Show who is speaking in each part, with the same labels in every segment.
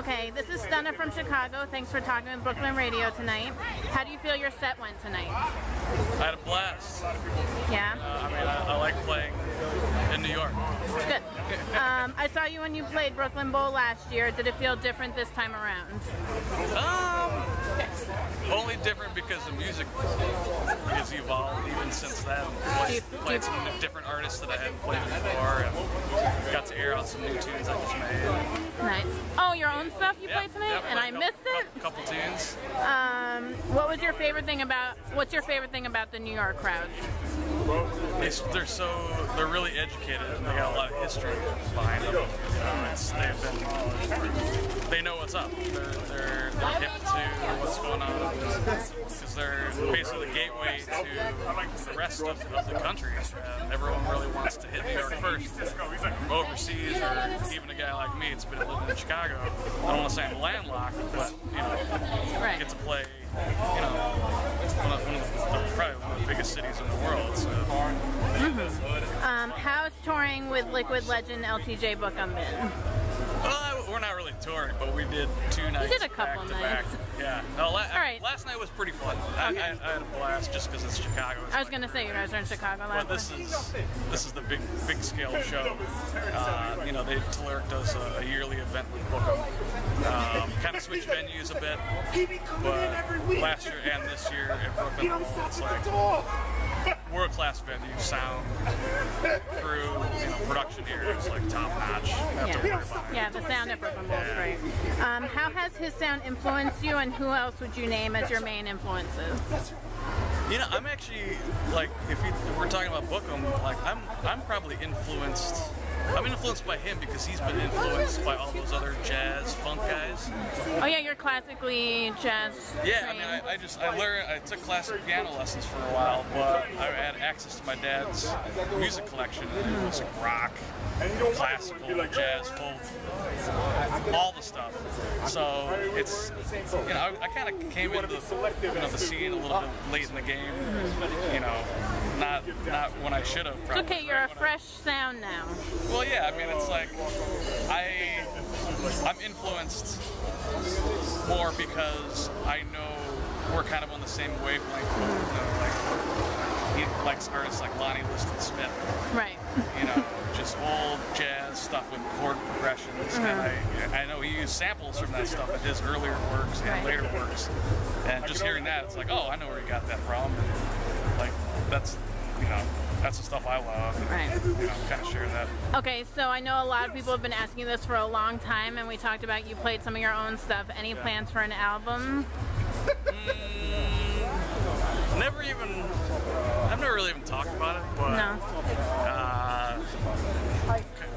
Speaker 1: Okay, this is Stunna from Chicago. Thanks for talking with Brooklyn Radio tonight. How do you feel your set went tonight?
Speaker 2: I had a blast.
Speaker 1: Yeah?
Speaker 2: I mean, I like playing in New York.
Speaker 1: Good. I saw you when you played Brooklyn Bowl last year. Did it feel different this time around?
Speaker 2: Only different because the music has evolved even since then. Played some different artists that I hadn't played before, and got to air out some new tunes I just made.
Speaker 1: Nice. Oh, your own stuff you played tonight, and I missed it.
Speaker 2: Couple tunes.
Speaker 1: What was your favorite thing about? What's your favorite thing about the New York crowd?
Speaker 2: They're really educated, and they got a lot of history behind them. They know what's up. They're hip to what's going on, because they're basically the gateway to the rest of the country. Everyone really wants to hit New York first. From overseas, or even a guy like me that's been living in Chicago. I don't want to say I'm landlocked, but
Speaker 1: Right.
Speaker 2: get to play, probably one of the biggest cities in the world. So.
Speaker 1: How's touring with Liquid Legend LTJ Bukem been?
Speaker 2: We're not really touring, but we did 2 nights.
Speaker 1: We did a couple
Speaker 2: back.
Speaker 1: nights.
Speaker 2: Yeah. No, last night was pretty fun. I had a blast just because it's Chicago.
Speaker 1: I was going to say you guys are in Chicago last night.
Speaker 2: This is the big scale show. Telluric does a yearly event with Bukem. Kind of switch venues a bit, but last year and this year at Brooklyn, it's like world-class venue, sound, crew, production here is like top-notch.
Speaker 1: Yeah, the sound at Brooklyn Bowl is great. How has his sound influenced you, and who else would you name as your main influences?
Speaker 2: I'm actually, like, if we're talking about Bukem, like, I'm probably influenced. I'm influenced by him because he's been influenced by all those other jazz, funk guys.
Speaker 1: Oh yeah, you're classically jazz
Speaker 2: Yeah,
Speaker 1: trained.
Speaker 2: I mean, I took classic piano lessons for a while, but I had access to my dad's music collection, and it was like rock, classical, jazz, folk, all the stuff. So it's, I kind of came into the scene a little bit late in the game, not when I should have.
Speaker 1: It's okay, you're a fresh sound now.
Speaker 2: Well, yeah, I mean, it's like, I'm influenced more because I know we're kind of on the same wavelength. He likes artists like Lonnie Liston Smith.
Speaker 1: Right.
Speaker 2: Just old jazz stuff with chord progressions. And I know he used samples from that stuff in his earlier works and later works. And just hearing that, it's like, oh, I know where he got that from. And, like, that's the stuff I love. And, kind of share that.
Speaker 1: Okay, so I know a lot of people have been asking you this for a long time, and we talked about you played some of your own stuff. Any plans for an album?
Speaker 2: I've never really even talked about it, but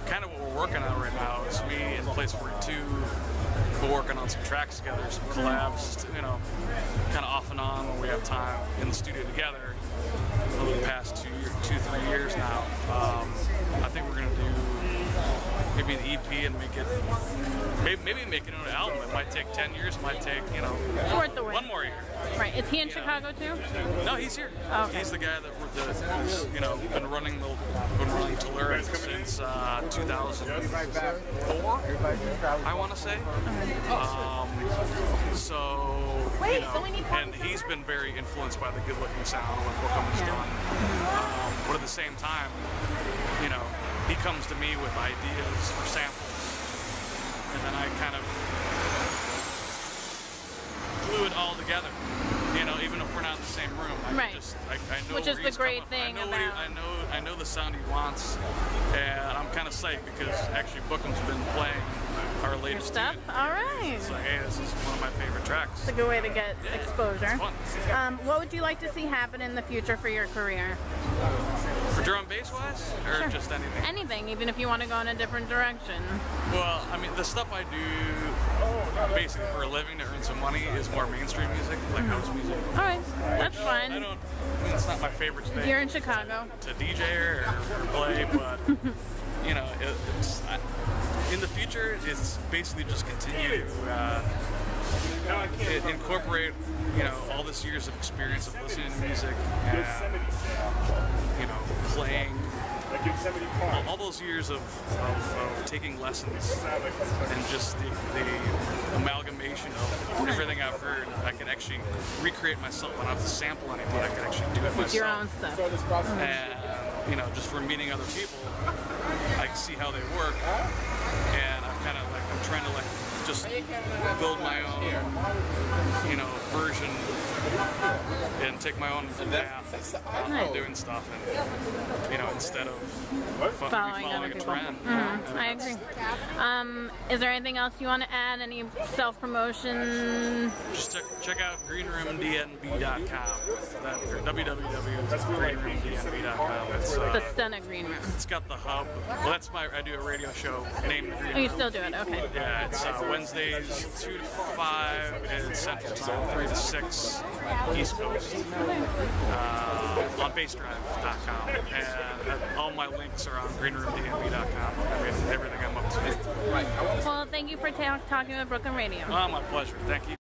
Speaker 2: kind of what we're working on right now is me and Place 42. We're working on some tracks together, some collabs, kind of off and on when we have time in the studio together. Over the past 2-3 years now, I think we're gonna do maybe an EP and make it, maybe make it into an album. It might take 10 years, it might take
Speaker 1: worth the wait.
Speaker 2: 1 more year.
Speaker 1: Right. Is he in Chicago too?
Speaker 2: No, he's here.
Speaker 1: Oh, okay.
Speaker 2: He's the guy that's been running Telluric since 2004. I want to say. And he's been very influenced by the good-looking sound of what Bukem has done. But at the same time, he comes to me with ideas for samples, and then I kind of glue it all together. Even if we're not in the same room, I know
Speaker 1: which is the great thing about.
Speaker 2: I know the sound he wants, and I'm kind of psyched because actually Bukem's been playing our latest
Speaker 1: stuff.
Speaker 2: Tune.
Speaker 1: All right.
Speaker 2: It's like, hey, this is one of my favorite tracks.
Speaker 1: It's a good way to get exposure.
Speaker 2: It's fun.
Speaker 1: What would you like to see happen in the future for your career?
Speaker 2: For drum and bass wise, or just anything?
Speaker 1: Anything, even if you want to go in a different direction.
Speaker 2: Well, I mean, the stuff I do basically for a living to earn some money is more mainstream music, like house music.
Speaker 1: All right, that's fine.
Speaker 2: It's not my favorite thing.
Speaker 1: You're in Chicago.
Speaker 2: To DJ or play, but in the future, it's basically just continue to incorporate, all this years of experience of listening to music and, playing. All those years of taking lessons and just the everything I've heard, I can actually recreate myself. I don't have to sample anything. I can actually do it myself.
Speaker 1: It's your own stuff.
Speaker 2: And, you know, just from meeting other people, I can see how they work. And I'm kind of like, I'm trying to like just build my own, you know, version and take my own path on doing stuff, and you know, instead of following a trend.
Speaker 1: I agree. Is there anything else you want to add? Any self-promotion?
Speaker 2: Just check out greenroomdnb.com. www.greenroomdnb.com. It's
Speaker 1: The Stunna Green Room.
Speaker 2: It's got the hub. Well, that's I do a radio show named The Green Room.
Speaker 1: Oh, you still do it? Okay.
Speaker 2: Yeah, it's Wednesdays 2 to 5 in Central Time, 3 to 6 East Coast, on bassdrive.com, and all my links are on greenroomdnb.com. Everything I'm up to.
Speaker 1: Well, thank you for talking with Brooklyn Radio.
Speaker 2: Oh, my pleasure. Thank you.